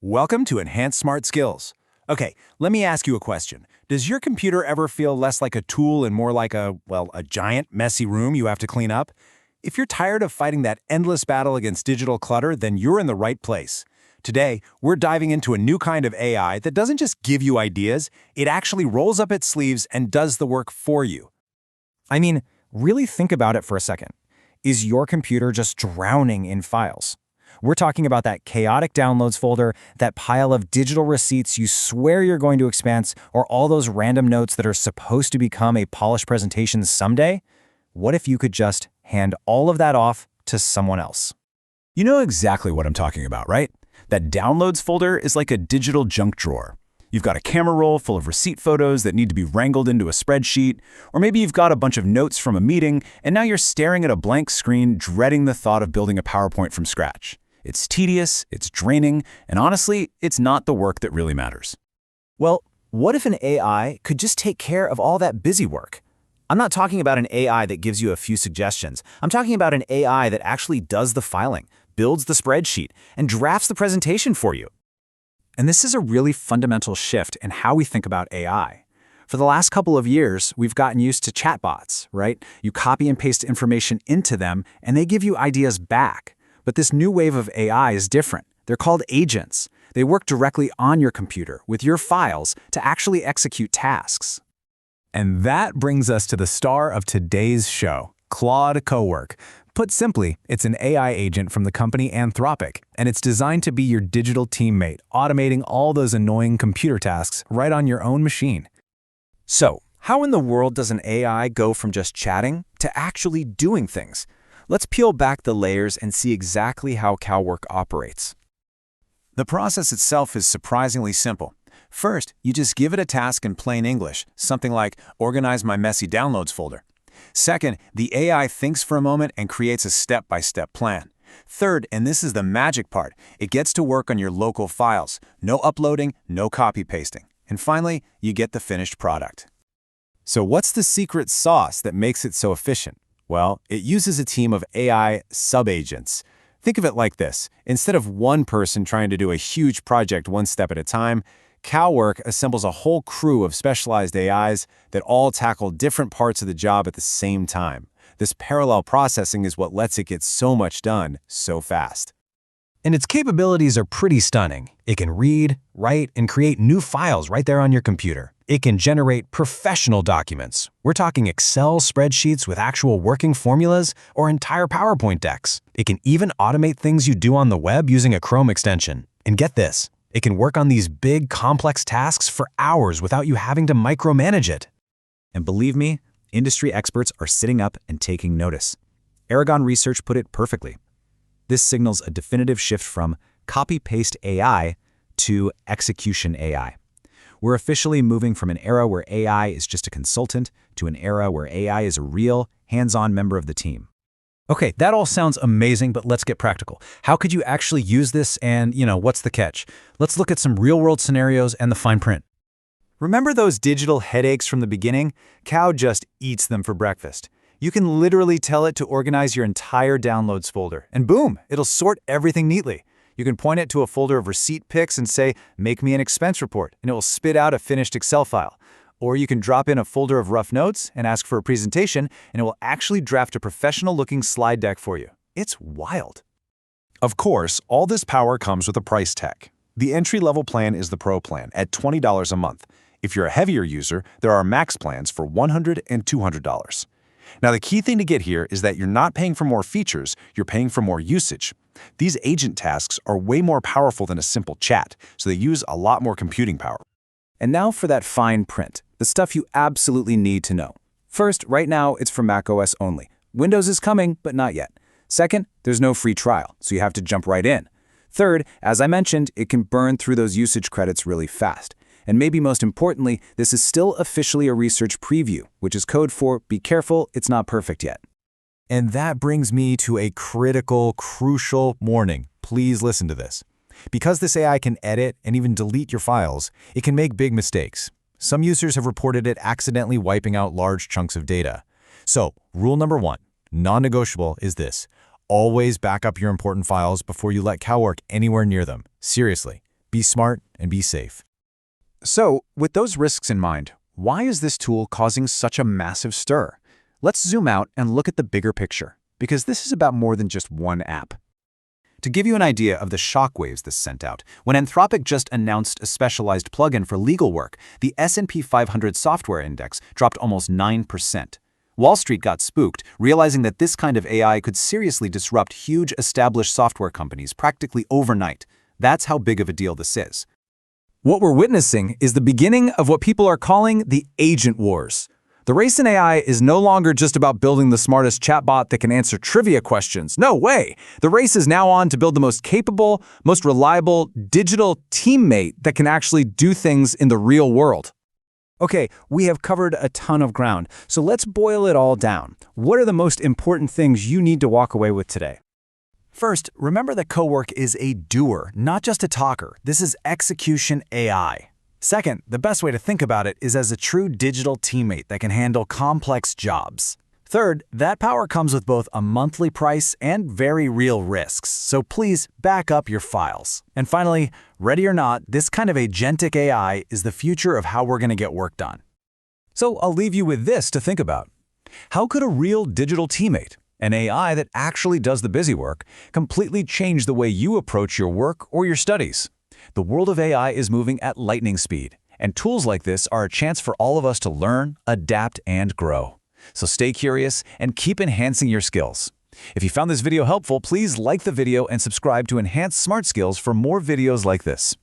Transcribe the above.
Welcome to Enhanced Smart Skills. Okay, let me ask you a question. Does your computer ever feel less like a tool and more like a giant, messy room you have to clean up? If you're tired of fighting that endless battle against digital clutter, then you're in the right place. Today, we're diving into a new kind of AI that doesn't just give you ideas, it actually rolls up its sleeves and does the work for you. I mean, really think about it for a second. Is your computer just drowning in files? We're talking about that chaotic downloads folder, that pile of digital receipts you swear you're going to expense, or all those random notes that are supposed to become a polished presentation someday? What if you could just hand all of that off to someone else? You know exactly what I'm talking about, right? That downloads folder is like a digital junk drawer. You've got a camera roll full of receipt photos that need to be wrangled into a spreadsheet, or maybe you've got a bunch of notes from a meeting, and now you're staring at a blank screen, dreading the thought of building a PowerPoint from scratch. It's tedious, it's draining, and honestly, it's not the work that really matters. Well, what if an AI could just take care of all that busy work? I'm not talking about an AI that gives you a few suggestions. I'm talking about an AI that actually does the filing, builds the spreadsheet, and drafts the presentation for you. And this is a really fundamental shift in how we think about AI. For the last couple of years, we've gotten used to chatbots, right? You copy and paste information into them, and they give you ideas back. But this new wave of AI is different. They're called agents. They work directly on your computer with your files to actually execute tasks. And that brings us to the star of today's show, Claude Cowork. Put simply, it's an AI agent from the company Anthropic, and it's designed to be your digital teammate, automating all those annoying computer tasks right on your own machine. So, how in the world does an AI go from just chatting to actually doing things? Let's peel back the layers and see exactly how Cowork operates. The process itself is surprisingly simple. First, you just give it a task in plain English, something like organize my messy downloads folder. Second, the AI thinks for a moment and creates a step-by-step plan. Third, and this is the magic part, it gets to work on your local files. No uploading, no copy-pasting. And finally, you get the finished product. So what's the secret sauce that makes it so efficient? Well, it uses a team of AI sub-agents. Think of it like this. Instead of one person trying to do a huge project one step at a time, Cowork assembles a whole crew of specialized AIs that all tackle different parts of the job at the same time. This parallel processing is what lets it get so much done so fast. And its capabilities are pretty stunning. It can read, write, and create new files right there on your computer. It can generate professional documents. We're talking Excel spreadsheets with actual working formulas or entire PowerPoint decks. It can even automate things you do on the web using a Chrome extension. And get this, it can work on these big, complex tasks for hours without you having to micromanage it. And believe me, industry experts are sitting up and taking notice. Aragon Research put it perfectly. This signals a definitive shift from copy-paste AI to execution AI. We're officially moving from an era where AI is just a consultant to an era where AI is a real, hands-on member of the team. Okay, that all sounds amazing, but let's get practical. How could you actually use this and, what's the catch? Let's look at some real-world scenarios and the fine print. Remember those digital headaches from the beginning? Cow just eats them for breakfast. You can literally tell it to organize your entire downloads folder, and boom, it'll sort everything neatly. You can point it to a folder of receipt pics and say, make me an expense report, and it will spit out a finished Excel file. Or you can drop in a folder of rough notes and ask for a presentation, and it will actually draft a professional-looking slide deck for you. It's wild. Of course, all this power comes with a price tag. The entry-level plan is the Pro plan at $20 a month. If you're a heavier user, there are max plans for $100 and $200. Now, the key thing to get here is that you're not paying for more features, you're paying for more usage. These agent tasks are way more powerful than a simple chat, so they use a lot more computing power. And now for that fine print, the stuff you absolutely need to know. First, right now, it's for macOS only. Windows is coming, but not yet. Second, there's no free trial, so you have to jump right in. Third, as I mentioned, it can burn through those usage credits really fast. And maybe most importantly, this is still officially a research preview, which is code for be careful, it's not perfect yet. And that brings me to a critical, crucial warning. Please listen to this. Because this AI can edit and even delete your files, it can make big mistakes. Some users have reported it accidentally wiping out large chunks of data. So, rule number 1, non-negotiable, is this. Always back up your important files before you let Cowork anywhere near them. Seriously. Be smart and be safe. So, with those risks in mind, why is this tool causing such a massive stir? Let's zoom out and look at the bigger picture, because this is about more than just one app. To give you an idea of the shockwaves this sent out, when Anthropic just announced a specialized plugin for legal work, the S&P 500 software index dropped almost 9%. Wall Street got spooked, realizing that this kind of AI could seriously disrupt huge established software companies practically overnight. That's how big of a deal this is. What we're witnessing is the beginning of what people are calling the agent wars. The race in AI is no longer just about building the smartest chatbot that can answer trivia questions. No way! The race is now on to build the most capable, most reliable digital teammate that can actually do things in the real world. Okay, we have covered a ton of ground, so let's boil it all down. What are the most important things you need to walk away with today? First, remember that Cowork is a doer, not just a talker. This is execution AI. Second, the best way to think about it is as a true digital teammate that can handle complex jobs. Third, that power comes with both a monthly price and very real risks, so please back up your files. And finally, ready or not, this kind of agentic AI is the future of how we're going to get work done. So I'll leave you with this to think about. How could a real digital teammate, an AI that actually does the busy work, completely change the way you approach your work or your studies? The world of AI is moving at lightning speed, and tools like this are a chance for all of us to learn, adapt, and grow. So stay curious and keep enhancing your skills. If you found this video helpful, please like the video and subscribe to enhance smart skills for more videos like this.